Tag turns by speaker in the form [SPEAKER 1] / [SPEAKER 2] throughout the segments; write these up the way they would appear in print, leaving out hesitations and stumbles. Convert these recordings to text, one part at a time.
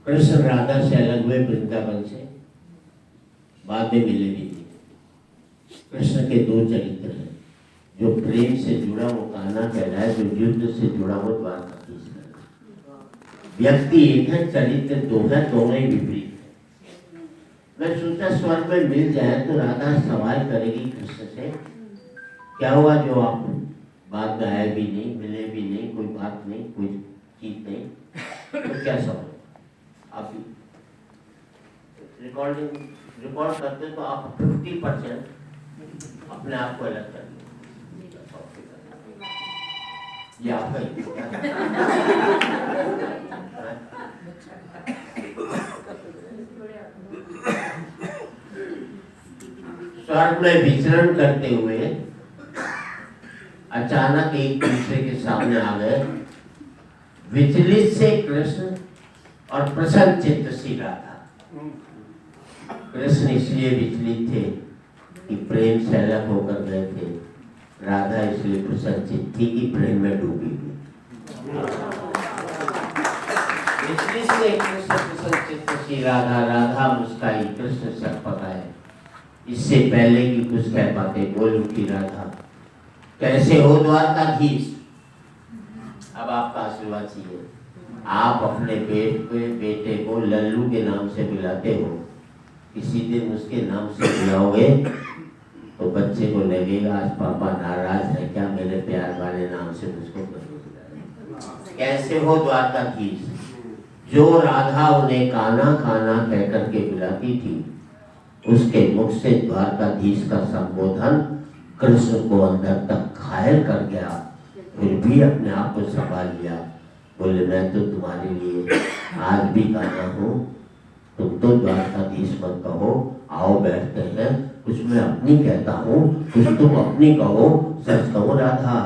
[SPEAKER 1] कृष्ण राधा से अलग हुए वृंदावन से, बाद में मिले भी नहीं। कृष्ण के दो चरित्र हैं, जो प्रेम से जुड़ा वो कान्हा कहलाए, जो युद्ध से जुड़ा वो द्वारकाधीश कहलाए। व्यक्ति एक है, चरित्र दो है, दोनों ही विपरीत है। मैं सोचा स्वर्ग में मिल जाए तो राधा सवाल करेगी कृष्ण से, क्या हुआ जो आप बात में आए भी नहीं, मिले भी नहीं, कोई बात नहीं, कोई चीज नहीं, तो क्या सवाल? आप रिकॉर्ड करते तो आप 50% अपने आप को अलग कर ये आपका स्वर्ग में विचरण करते हुए अचानक एक दूसरे के सामने आ गए। विचलित से कृष्ण और प्रसन्न चित्त सी राधा। कृष्ण इसलिए विचलित थे कि प्रेम से अलग होकर गए थे, राधा इसलिए प्रसन्न चित्त थी कि प्रेम में डूबी हुई। विचलित से कृष्ण प्रसन्न चित्त सी राधा, राधा मुस्काई, कृष्ण सकपकाए। इससे पहले कि कुछ कह पाते बोल उठी राधा, कैसे हो द्वारकाधीश? अब आपका आशीर्वाद चाहिए। आप अपने बेटे को लल्लू के नाम से बुलाते हो, किसी दिन उसके नाम से बुलाओगे तो बच्चे को लगेगा आज पापा नाराज है क्या, मेरे प्यार वाले नाम से मुझको बुलाया। कैसे हो द्वारकाधीश? जो राधा उन्हें कान्हा कान्हा कहकर के बुलाती थी, उसके मुख से द्वारकाधीश का संबोधन कृष्ण को अंदर तक घायल कर गया। फिर भी अपने आप को संभाल लिया, बोले मैं तो तुम्हारे लिए आज भी कान्हा हूँ, तुम तो द्वारकाधीश मत कहो, आओ बैठते हैं, कुछ मैं अपनी कहता हूँ, कुछ तुम अपनी कहो। सच कहो राधा,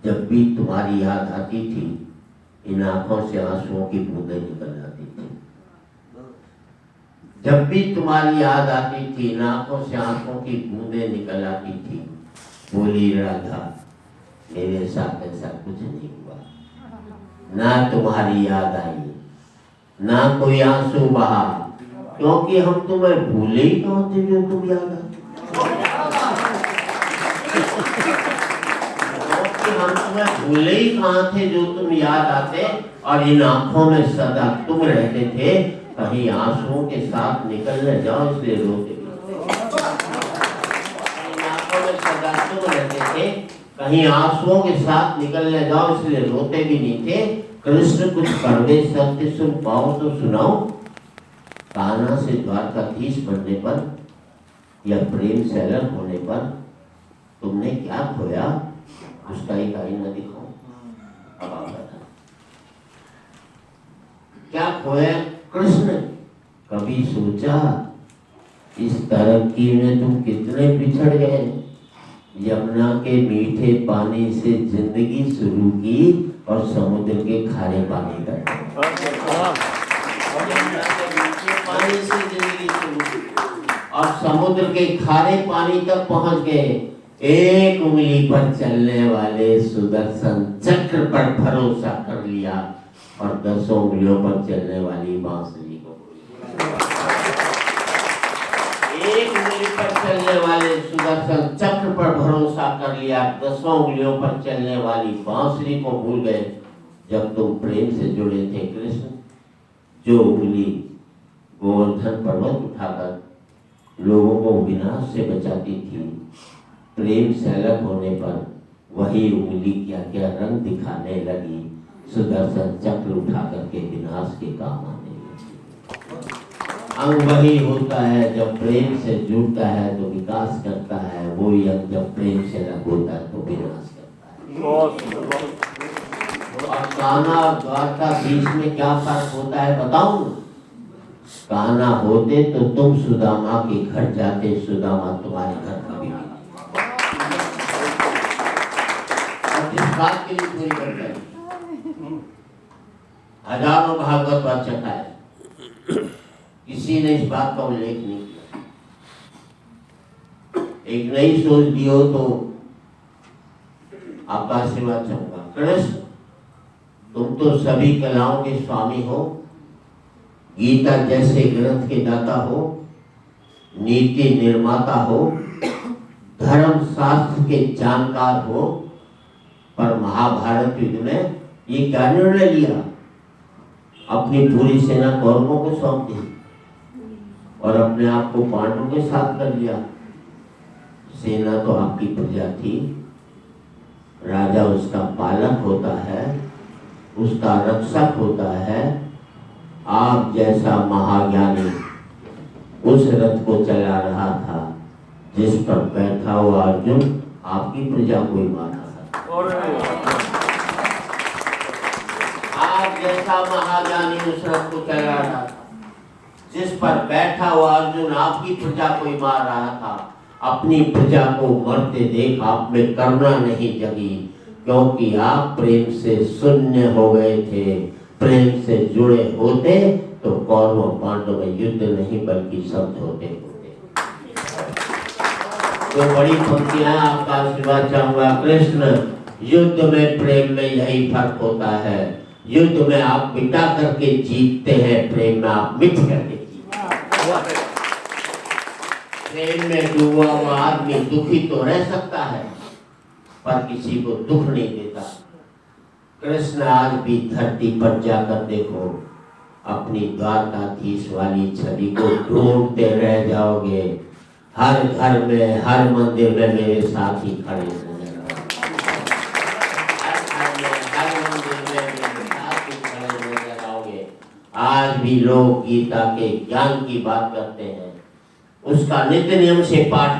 [SPEAKER 1] जब भी तुम्हारी याद आती थी इन आंखों से आंसुओं की बूंदें निकल आती थी। जब भी तुम्हारी याद आती थी इन आंखों से आंसुओं की बूंदें निकल आती थी। बोली राधा, मेरे साथ ऐसा कुछ नहीं हुआ, ना तुम्हारी याद आई, ना कोई आंसू बहा, क्योंकि हम तुम्हें भूले ही कौन थे जो तुम याद आते। क्योंकि हम तुम्हें भूले ही कहाँ थे जो तुम याद आते, और इन आंखों में सदा तुम रहते थे, कहीं आंसुओं के साथ निकल न जाओ इसलिए रोते। इन आंखों में सदा तुम रहते थे, कहीं आंसुओं के साथ निकल न जाओ इसलिए रोते भी नहीं थे। कृष्ण कुछ कड़वे सत्य सुन पाओ तो सुनाओ, कान्हा से द्वारकाधीश बनने पर या प्रेम से अलग होने पर तुमने क्या खोया, उसका एक आईना दिखाओ। अब आप बताओ क्या खोया कृष्ण? कभी सोचा इस तरक्की में तुम कितने पिछड़ गए? यमुना के मीठे पानी से जिंदगी शुरू की और समुद्र के खारे पानी तक। पानी से जिंदगी शुरू की और समुद्र के खारे पानी तक पहुंच गए। एक उंगली पर चलने वाले सुदर्शन चक्र पर भरोसा कर लिया और 10 उंगलियों पर चलने वाली बांसुरी को। एक उंगली पर चलने वाले सुदर्शन चक्र पर भरोसा कर लिया, 10 उंगलियों पर चलने वाली बांसुरी को भूल गए। जब तुम प्रेम से जुड़े थे कृष्ण, जो उंगली गोवर्धन पर्वत उठाकर लोगों को विनाश से बचाती थी, प्रेम से अलग होने पर वही उंगली क्या क्या रंग दिखाने लगी, सुदर्शन चक्र उठा करके विनाश के काम आने लगी। अंग वही होता है जब प्रेम से जुड़ता है तो विकास करता है, वही अंग जब प्रेम से अलग होता है तो विनाश करता है। और कान्हा और द्वारकाधीश में क्या फर्क होता है बताऊं? कान्हा होते तो तुम सुदामा के घर जाते, सुदामा तुम्हारे घर कभी नहीं। इस बात के लिए पूरी कर गई, हजारों भागवत वाचक है, किसी ने इस बात का उल्लेख नहीं किया। एक नई सोच दी हो तो आपका आशीर्वाद चाहूंगा। कृष्ण, तुम तो सभी कलाओं के स्वामी हो, गीता जैसे ग्रंथ के दाता हो, नीति निर्माता हो, धर्म शास्त्र के जानकार हो, पर महाभारत युद्ध में ये क्या निर्णय लिया? अपनी पूरी सेना कौरवों को सौंप दी और अपने आप को पांडवों के साथ कर लिया। सेना तो आपकी प्रजा थी, राजा उसका पालक होता है, उसका रक्षक होता है। आप जैसा महाज्ञानी उस रथ को चला रहा था जिस पर बैठा हुआ अर्जुन आपकी प्रजा को ही मार रहा था। आप जैसा महाज्ञानी उस रथ को चला रहा था जिस पर बैठा हुआ अर्जुन आपकी प्रजा को ही मार रहा था। अपनी प्रजा को मरते देख आप में करुणा नहीं जगी, क्योंकि आप प्रेम से शून्य हो गए थे। प्रेम से जुड़े होते तो कौरव पांडव में युद्ध नहीं बल्कि शब्द होते। तो बड़ी पंक्तियां आपका आशीर्वाद चाहूंगा। कृष्ण, युद्ध में प्रेम में यही फर्क होता है। युद्ध में आप मिटा करके जीतते हैं, प्रेम में आप मिट करके जीतते हैं। प्रेम में डूबा हुआ आदमी दुखी तो रह सकता है पर किसी को दुख नहीं देता। कृष्ण आज भी धरती पर जाकर देखो, अपनी द्वारकाधीश वाली छवि को ढूंढते रह जाओगे। हर घर में, हर मंदिर में मेरे साथ ही खड़े नजर आओगे। हर मंदिर में मेरे साथ ही खड़े नजर आओगे। आज भी लोग गीता के ज्ञान की बात करते हैं, उसका नित्य नियम से पाठ